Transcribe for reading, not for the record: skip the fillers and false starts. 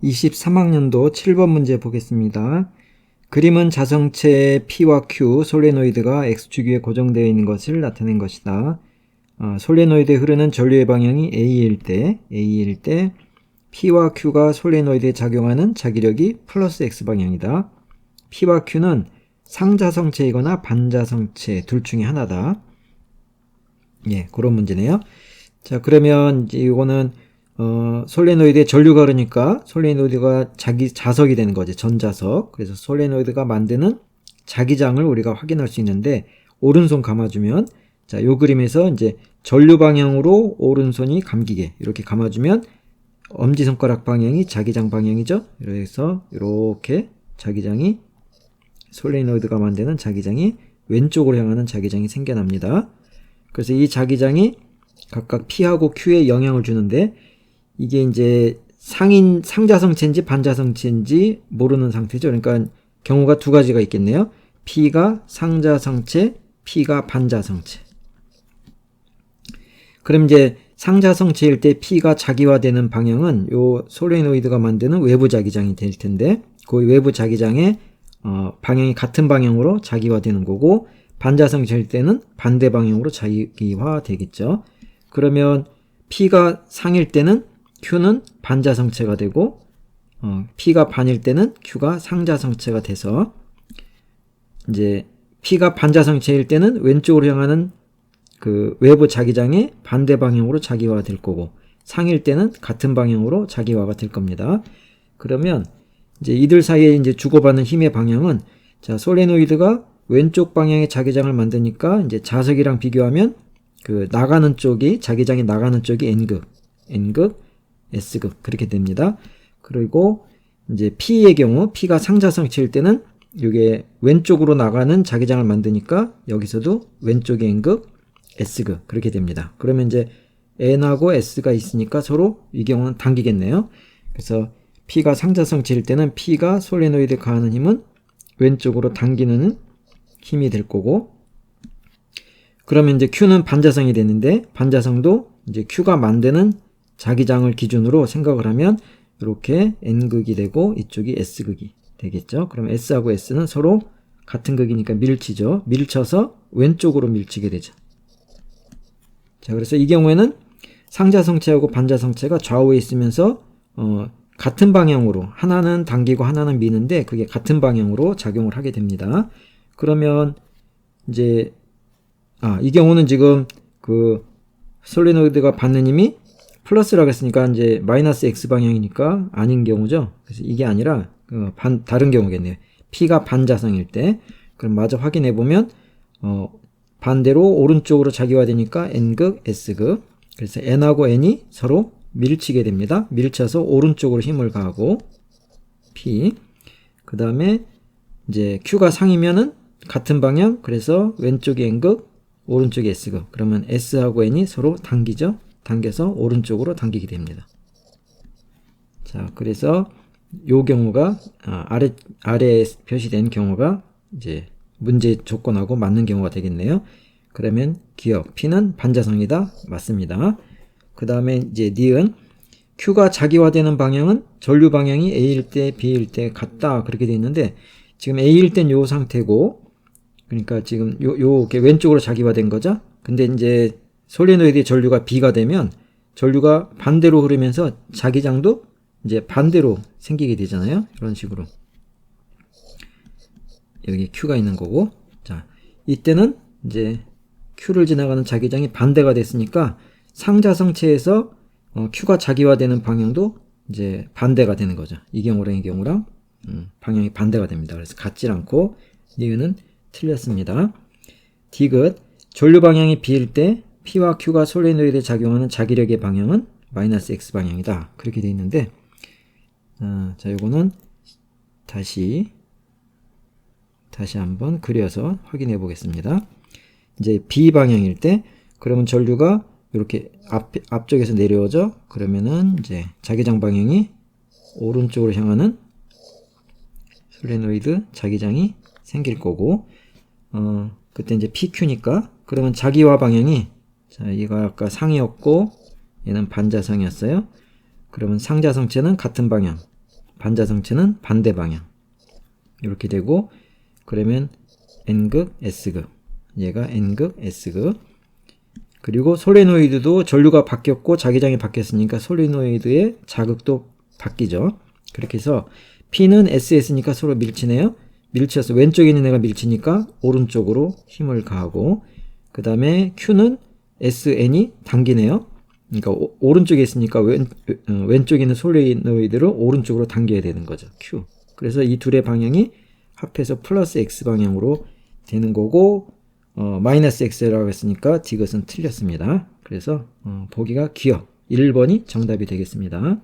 23학년도 7번 문제 보겠습니다. 그림은 자성체 P와 Q 솔레노이드가 X축에 고정되어 있는 것을 나타낸 것이다. 솔레노이드에 흐르는 전류의 방향이 A일 때 P와 Q가 솔레노이드에 작용하는 자기력이 플러스 X방향이다. P와 Q는 상자성체이거나 반자성체 둘 중에 하나다. 예, 그런 문제네요. 자, 그러면 이거는 솔레노이드에 전류가 흐르니까 솔레노이드가 자기 자석이 되는 거지, 전자석. 그래서 솔레노이드가 만드는 자기장을 우리가 확인할 수 있는데, 오른손 감아주면, 자, 요 그림에서 이제 전류 방향으로 오른손이 감기게 이렇게 감아주면 엄지손가락 방향이 자기장 방향이죠. 그래서 이렇게 자기장이, 솔레노이드가 만드는 자기장이 왼쪽으로 향하는 자기장이 생겨납니다. 그래서 이 자기장이 각각 P하고 Q에 영향을 주는데, 이게 이제 상자성체인지 반자성체인지 모르는 상태죠. 그러니까 경우가 두 가지가 있겠네요. P가 상자성체, P가 반자성체. 그럼 이제 상자성체일 때 P가 자기화되는 방향은 요 솔레노이드가 만드는 외부 자기장이 될 텐데, 그 외부 자기장의 방향이 같은 방향으로 자기화되는 거고, 반자성체일 때는 반대 방향으로 자기화되겠죠. 그러면 P가 상일 때는 Q는 반자성체가 되고, P가 반일 때는 Q가 상자성체가 돼서, 이제 P가 반자성체일 때는 왼쪽으로 향하는 그 외부 자기장의 반대 방향으로 자기화가 될 거고, 상일 때는 같은 방향으로 자기화가 될 겁니다. 그러면 이제 이들 사이에 이제 주고받는 힘의 방향은, 자, 솔레노이드가 왼쪽 방향의 자기장을 만드니까 이제 자석이랑 비교하면 그 나가는 쪽이, 자기장이 나가는 쪽이 N극, S극 그렇게 됩니다. 그리고 이제 P의 경우, P가 상자성체일 때는 이게 왼쪽으로 나가는 자기장을 만드니까 여기서도 왼쪽이 N극, S극 그렇게 됩니다. 그러면 이제 N하고 S가 있으니까 서로 이 경우는 당기겠네요. 그래서 P가 상자성체일 때는 P가 솔레노이드에 가하는 힘은 왼쪽으로 당기는 힘이 될 거고, 그러면 이제 Q는 반자성이 되는데, 반자성도 이제 Q가 만드는 자기장을 기준으로 생각을 하면 이렇게 N극이 되고 이쪽이 S극이 되겠죠. 그럼 S하고 S는 서로 같은 극이니까 밀치죠. 밀쳐서 왼쪽으로 밀치게 되죠. 자, 그래서 이 경우에는 상자성체하고 반자성체가 좌우에 있으면서 같은 방향으로, 하나는 당기고 하나는 미는데 그게 같은 방향으로 작용을 하게 됩니다. 그러면 이제 이 경우는 지금 그 솔레노이드가 받는 힘이 플러스라고 했으니까 이제 마이너스 X 방향이니까 아닌 경우죠. 그래서 이게 아니라 다른 경우겠네요. P가 반자성일 때. 그럼 마저 확인해 보면 반대로 오른쪽으로 자기화되니까 N극, S극. 그래서 N하고 N이 서로 밀치게 됩니다. 밀쳐서 오른쪽으로 힘을 가하고 P. 그 다음에 이제 Q가 상이면은 같은 방향. 그래서 왼쪽이 N극, 오른쪽이 S극. 그러면 S하고 N이 서로 당기죠. 당겨서 오른쪽으로 당기게 됩니다. 자, 그래서 요 경우가 아래에 표시된 경우가 이제 문제 조건하고 맞는 경우가 되겠네요. 그러면 기억 P는 반자성이다. 맞습니다. 그 다음에 이제 니은 Q가 자기화되는 방향은 전류 방향이 A일 때 B일 때 같다. 그렇게 되어 있는데, 지금 A일 땐 요 상태고, 그러니까 지금 요게 왼쪽으로 자기화된 거죠. 근데 이제 솔레노이드의 전류가 B가 되면 전류가 반대로 흐르면서 자기장도 이제 반대로 생기게 되잖아요. 이런 식으로. 여기 Q가 있는 거고. 자, 이때는 이제 Q를 지나가는 자기장이 반대가 됐으니까 상자성체에서 Q가 자기화되는 방향도 이제 반대가 되는 거죠. 이 경우랑 방향이 반대가 됩니다. 그래서 같지 않고 니은은 틀렸습니다. 디귿 전류 방향이 B일 때 P와 Q가 솔레노이드에 작용하는 자기력의 방향은 마이너스 X 방향이다. 그렇게 되어 있는데, 자, 요거는 다시 한번 그려서 확인해 보겠습니다. 이제 B 방향일 때, 그러면 전류가 이렇게 앞쪽에서 내려오죠. 그러면은 이제 자기장 방향이 오른쪽으로 향하는 솔레노이드 자기장이 생길 거고, 그때 이제 PQ니까, 그러면 자기화 방향이, 자, 이거 아까 상이었고 얘는 반자성이었어요. 그러면 상자성체는 같은 방향, 반자성체는 반대 방향. 이렇게 되고, 그러면 N극, S극. 얘가 N극, S극. 그리고 솔레노이드도 전류가 바뀌었고 자기장이 바뀌었으니까 솔레노이드의 자극도 바뀌죠. 그렇게 해서 P는 SS니까 서로 밀치네요. 밀쳐서 왼쪽에 있는 애가 밀치니까 오른쪽으로 힘을 가하고, 그 다음에 Q는 SN이 당기네요. 그러니까 오른쪽에 있으니까 왼쪽에 있는 솔레노이드를 오른쪽으로 당겨야 되는 거죠. Q. 그래서 이 둘의 방향이 합해서 플러스 X 방향으로 되는 거고, 마이너스 X라고 했으니까 디귿은 틀렸습니다. 그래서 보기가 기억 1번이 정답이 되겠습니다.